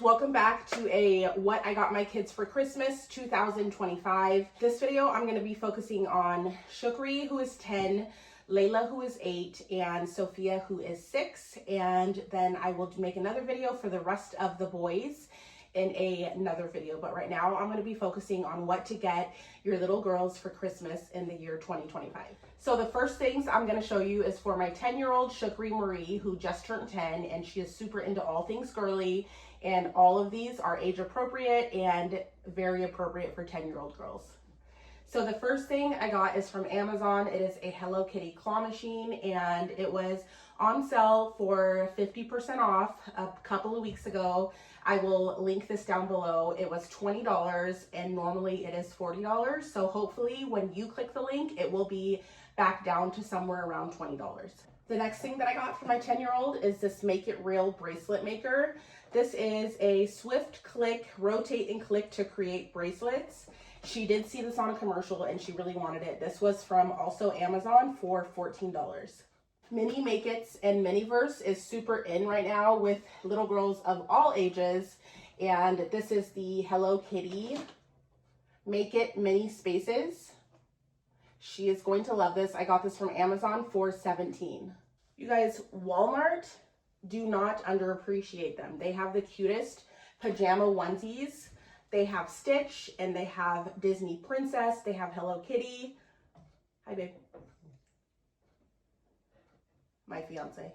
welcome back to a what I got my kids for Christmas 2025. This video I'm going to be focusing on Shukri, who is 10, Layla, who is 8, and Sophia, who is 6, and then I will make another video for the rest of the boys in another video. But right now I'm going to be focusing on what to get your little girls for Christmas in the year 2025. So the first things I'm going to show you is for my 10-year-old Crissy Marie, who just turned 10, and she is super into all things girly, and all of these are age appropriate and very appropriate for 10-year-old girls. So the first thing I got is from Amazon. It is a Hello Kitty claw machine, and it was on sale for 50% off a couple of weeks ago. I will link this down below. It was $20 and normally it is $40. So hopefully when you click the link, it will be back down to somewhere around $20. The next thing that I got for my 10-year-old is this Make It Real bracelet maker. This is a swift click, rotate and click to create bracelets. She did see this on a commercial and she really wanted it. This was from also Amazon for $14. Mini Make-Its and Miniverse is super in right now with little girls of all ages. And this is the Hello Kitty Make It Mini Spaces. She is going to love this. I got this from Amazon for $17. You guys, Walmart, do not underappreciate them. They have the cutest pajama onesies. They have Stitch and they have Disney Princess. They have Hello Kitty. Hi, babe. My fiance.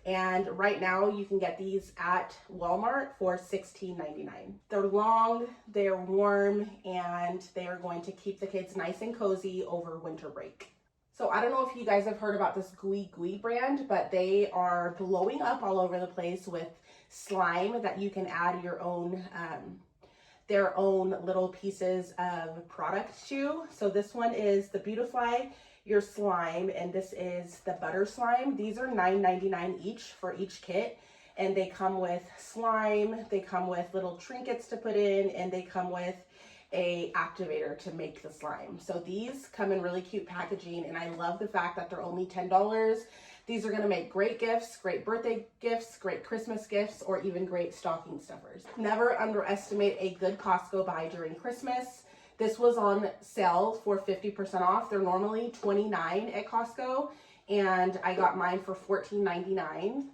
And right now you can get these at Walmart for $16.99. They're long, they're warm, and they are going to keep the kids nice and cozy over winter break. So I don't know if you guys have heard about this GUI GUI brand, but they are blowing up all over the place with slime that you can add your own, their own little pieces of product to. So this one is the Beautify Your Slime, and this is the butter slime. These are $9.99 each for each kit, and they come with slime, they come with little trinkets to put in, and they come with a activator to make the slime. So these come in really cute packaging, and I love the fact that they're only $10. These are going to make great gifts, great birthday gifts, great Christmas gifts, or even great stocking stuffers. Never underestimate a good Costco buy during Christmas. This was on sale for 50% off. They're normally $29 at Costco, and I got mine for $14.99.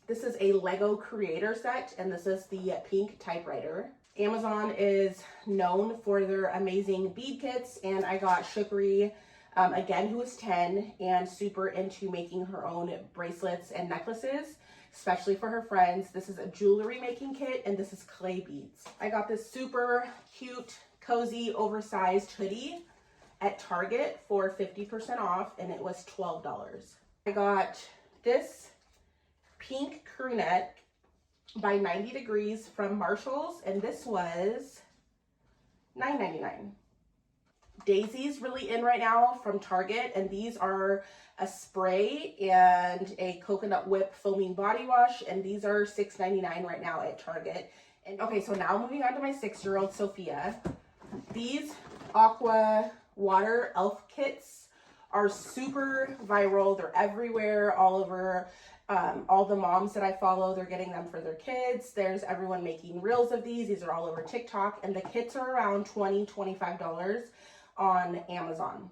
This is a Lego creator set, and this is the pink typewriter. Amazon is known for their amazing bead kits, and I got Shukri, again, who is 10 and super into making her own bracelets and necklaces, especially for her friends. This is a jewelry making kit, and this is clay beads. I got this super cute, cozy, oversized hoodie at Target for 50% off, and it was $12. I got this pink crew neck by 90 Degrees from Marshalls, and this was $9.99. Daise's really in right now from Target, and these are a spray and a coconut whip foaming body wash, and these are $6.99 right now at Target. And okay, so now moving on to my 6-year-old Sophia. These aqua water elf kits are super viral. They're everywhere, all over. All the moms that I follow, they're getting them for their kids. There's everyone making reels of these. These are all over TikTok, and the kits are around $20, $25 on Amazon.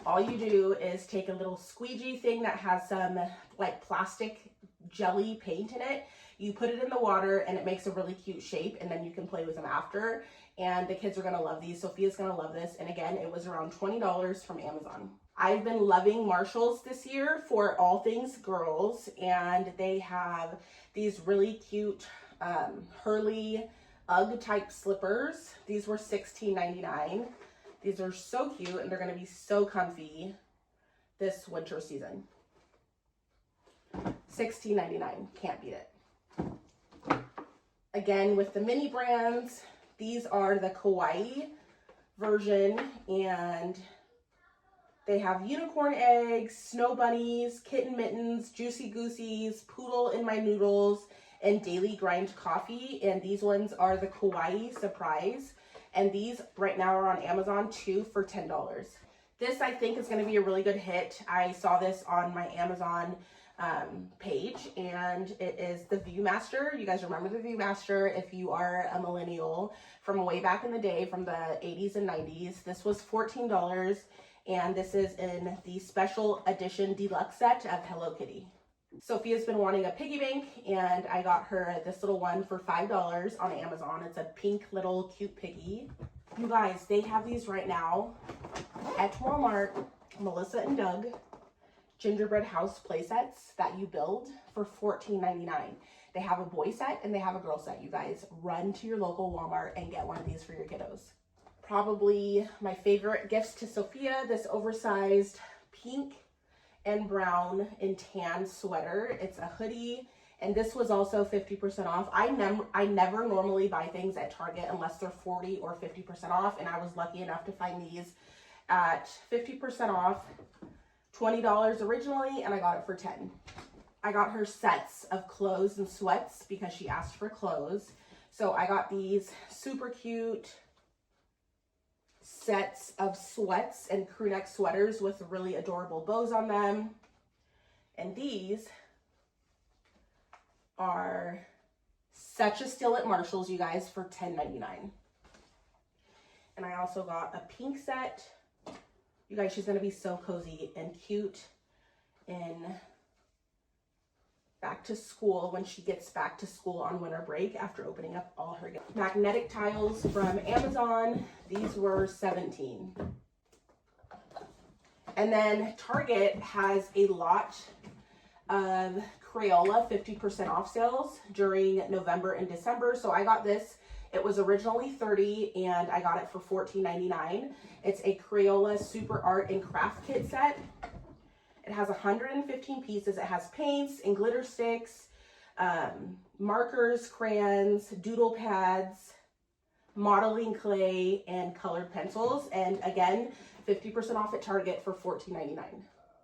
All you do is take a little squeegee thing that has some like plastic jelly paint in it. You put it in the water and it makes a really cute shape, and then you can play with them after. And the kids are gonna love these. Sophia's gonna love this. And again, it was around $20 from Amazon. I've been loving Marshalls this year for all things girls, and they have these really cute Hurley Ugg type slippers. These were $16.99. These are so cute, and they're gonna be so comfy this winter season. $16.99, can't beat it. Again, with the mini brands, these are the kawaii version, and they have unicorn eggs, snow bunnies, kitten mittens, juicy goosies, poodle in my noodles, and daily grind coffee. And these ones are the kawaii surprise. And these right now are on Amazon too for $10. This I think is going to be a really good hit. I saw this on my Amazon page, and it is the Viewmaster. You guys remember the Viewmaster if you are a millennial from way back in the day, from the 80s and 90s. This was $14, and this is in the special edition deluxe set of Hello Kitty. Sophia's been wanting a piggy bank, and I got her this little one for $5 on Amazon. It's a pink little cute piggy. You guys, they have these right now at Walmart. Melissa and Doug gingerbread house play sets that you build for $14.99. They have a boy set and they have a girl set. You guys, run to your local Walmart and get one of these for your kiddos. Probably my favorite gifts to Sophia, this oversized pink and brown and tan sweater. It's a hoodie, and this was also 50% off. I never normally buy things at Target unless they're 40 or 50% off, and I was lucky enough to find these at 50% off, $20 originally, and I got it for $10. I got her sets of clothes and sweats because she asked for clothes. So I got these super cute sets of sweats and crew neck sweaters with really adorable bows on them. And these are such a steal at Marshall's, you guys, for $10.99. And I also got a pink set. You guys, she's going to be so cozy and cute in back to school when she gets back to school on winter break after opening up all her gifts. Magnetic tiles from Amazon. These were $17. And then Target has a lot of Crayola 50% off sales during November and December. So I got this. It was originally $30 and I got it for $14.99. It's a Crayola Super Art and Craft Kit set. It has 115 pieces. It has paints and glitter sticks, markers, crayons, doodle pads, modeling clay, and colored pencils. And again, 50% off at Target for $14.99.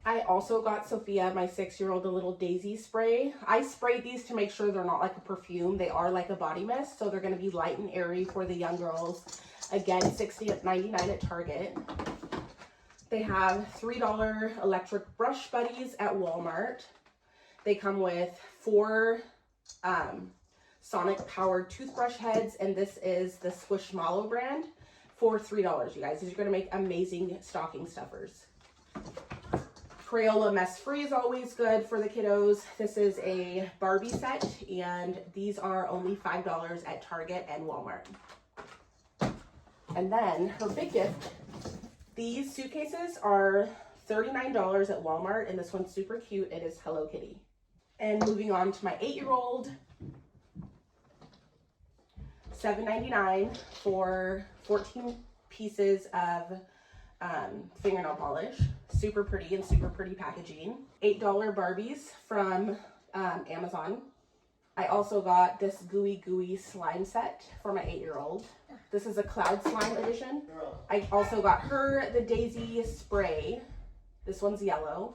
I also got Sophia, my 6-year-old, a little Daise spray. I sprayed these to make sure they're not like a perfume. They are like a body mist, so they're going to be light and airy for the young girls. Again, $60.99 at Target. They have $3 electric brush buddies at Walmart. They come with 4 sonic powered toothbrush heads, and this is the Squishmallow brand for $3, you guys. These are going to make amazing stocking stuffers. Crayola Mess Free is always good for the kiddos. This is a Barbie set, and these are only $5 at Target and Walmart. And then her big gift, these suitcases are $39 at Walmart, and this one's super cute. It is Hello Kitty. And moving on to my 8-year-old, $7.99 for 14 pieces of fingernail polish. Super pretty and super pretty packaging. $8 Barbies from Amazon. I also got this GUI GUI slime set for my 8-year-old. This is a cloud slime edition. I also got her the Daise spray. This one's yellow.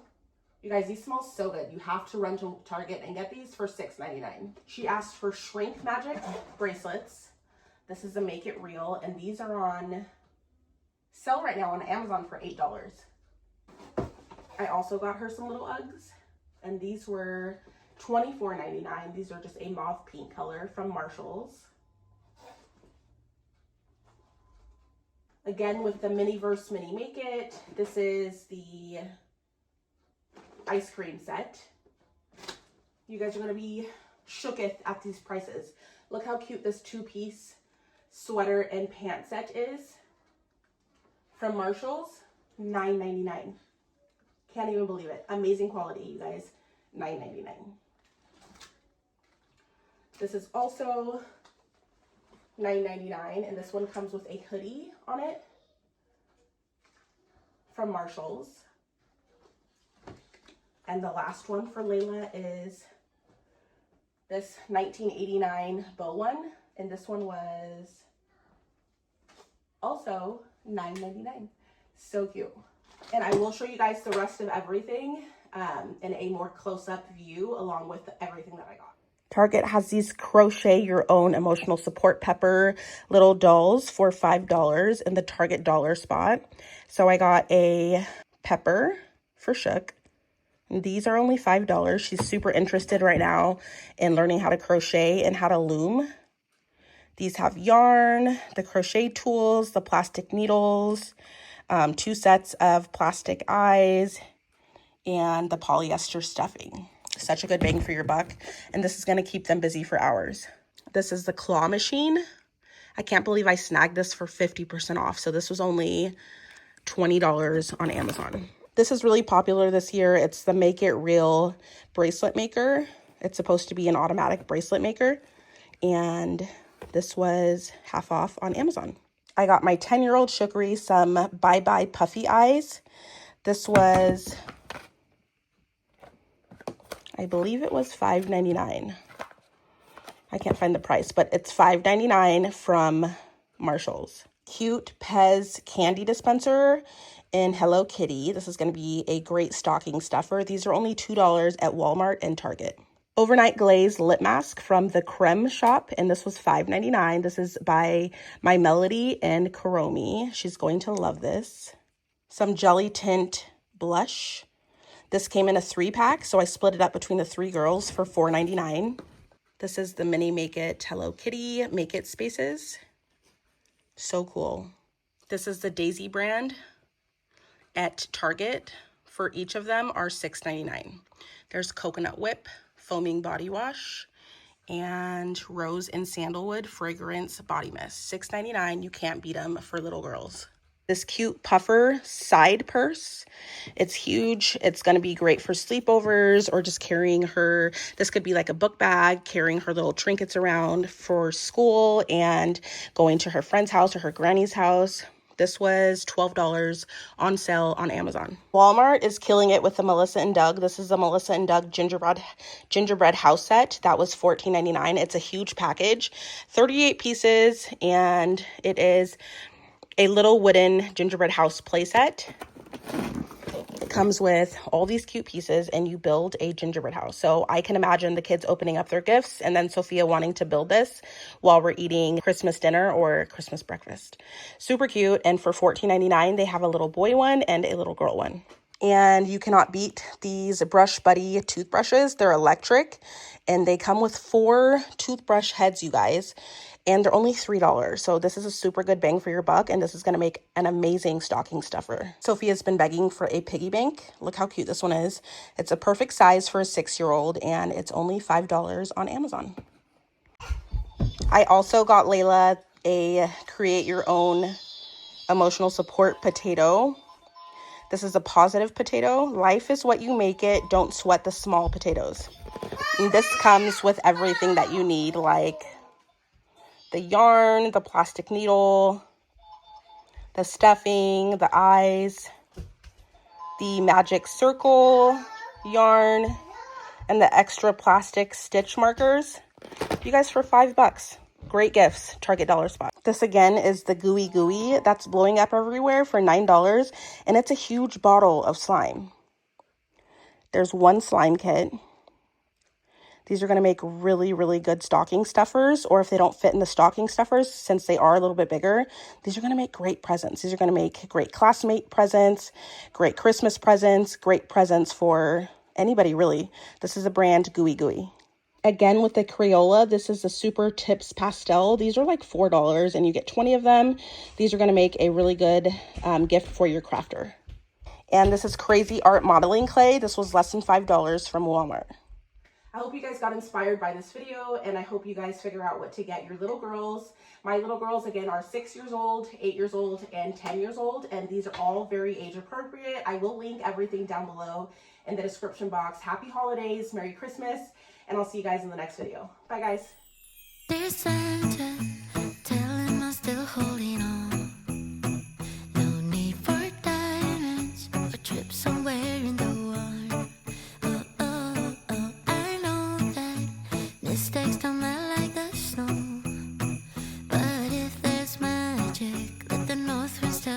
You guys, these smell so good. You have to run to Target and get these for $6.99. She asked for Shrink Magic bracelets. This is a Make It Real, and these are on sale right now on Amazon for $8. I also got her some little Uggs, and these were $24.99. These are just a mauve pink color from Marshall's. Again, with the Miniverse Mini Make It, this is the ice cream set. You guys are going to be shooketh at these prices. Look how cute this 2-piece sweater and pant set is from Marshall's. $9.99. Can't even believe it. Amazing quality, you guys. $9.99. This is also $9.99, and this one comes with a hoodie on it from Marshall's. And the last one for Layla is this 1989 bow one, and this one was also $9.99. So cute. And I will show you guys the rest of everything in a more close-up view along with everything that I got. Target has these crochet your own emotional support pepper little dolls for $5 in the Target dollar spot. So I got a pepper for Shook. These are only $5. She's super interested right now in learning how to crochet and how to loom. These have yarn, the crochet tools, the plastic needles, 2 sets of plastic eyes, and the polyester stuffing. Such a good bang for your buck. And this is going to keep them busy for hours. This is the claw machine. I can't believe I snagged this for 50% off. So this was only $20 on Amazon. This is really popular this year. It's the Make It Real bracelet maker. It's supposed to be an automatic bracelet maker. And this was half off on Amazon. I got my 10-year-old Shukri some Bye Bye Puffy Eyes. This was, I believe it was $5.99. I can't find the price, but it's $5.99 from Marshall's. Cute Pez candy dispenser in Hello Kitty. This is going to be a great stocking stuffer. These are only $2 at Walmart and Target. Overnight Glaze lip mask from the Creme shop, and this was $5.99. This is by My Melody and Kuromi. She's going to love this. Some Jelly Tint blush. This came in a 3-pack, so I split it up between the 3 girls for $4.99. This is the mini Make It Hello Kitty Make It Spaces. So cool. This is the Daise brand at Target. For each of them are $6.99. There's Coconut Whip Foaming Body Wash and Rose and Sandalwood Fragrance Body Mist. $6.99. You can't beat them for little girls. This cute puffer side purse. It's huge. It's going to be great for sleepovers or just carrying her. This could be like a book bag, carrying her little trinkets around for school and going to her friend's house or her granny's house. This was $12 on sale on Amazon. Walmart is killing it with the Melissa and Doug. This is the Melissa and Doug gingerbread house set. That was $14.99. It's a huge package, 38 pieces, and it is a little wooden gingerbread house playset. It comes with all these cute pieces and you build a gingerbread house. So I can imagine the kids opening up their gifts and then Sophia wanting to build this while we're eating Christmas dinner or Christmas breakfast. Super cute. And for $14.99, they have a little boy one and a little girl one. And you cannot beat these Brush Buddy toothbrushes. They're electric and they come with 4 toothbrush heads, you guys. And they're only $3. So this is a super good bang for your buck. And this is going to make an amazing stocking stuffer. Sophia's been begging for a piggy bank. Look how cute this one is. It's a perfect size for a 6-year-old. And it's only $5 on Amazon. I also got Layla a create your own emotional support potato. This is a positive potato. Life is what you make it. Don't sweat the small potatoes. And this comes with everything that you need, like the yarn, the plastic needle, the stuffing, the eyes, the magic circle yarn, and the extra plastic stitch markers. You guys, for $5. Great gifts, Target dollar spot. This again is the GUI GUI that's blowing up everywhere for $9, and it's a huge bottle of slime. There's 1 slime kit. These are going to make really, really good stocking stuffers, or if they don't fit in the stocking stuffers, since they are a little bit bigger, these are going to make great presents. These are going to make great classmate presents, great Christmas presents, great presents for anybody, really. This is a brand GUI GUI. Again, with the Crayola, this is the Super Tips Pastel. These are like $4, and you get 20 of them. These are going to make a really good gift for your crafter. And this is Crazy Art Modeling Clay. This was less than $5 from Walmart. I hope you guys got inspired by this video, and I hope you guys figure out what to get your little girls. My little girls, again, are 6 years old, 8 years old, and 10 years old, and these are all very age appropriate. I will link everything down below in the description box. Happy holidays, Merry Christmas, and I'll see you guys in the next video. Bye, guys. Dear Santa, tell him I'm still holding on. No need for diamonds or trips somewhere in the water. Oh, oh, oh, I know that mistakes don't melt like the snow. But if there's magic, let the north wind tell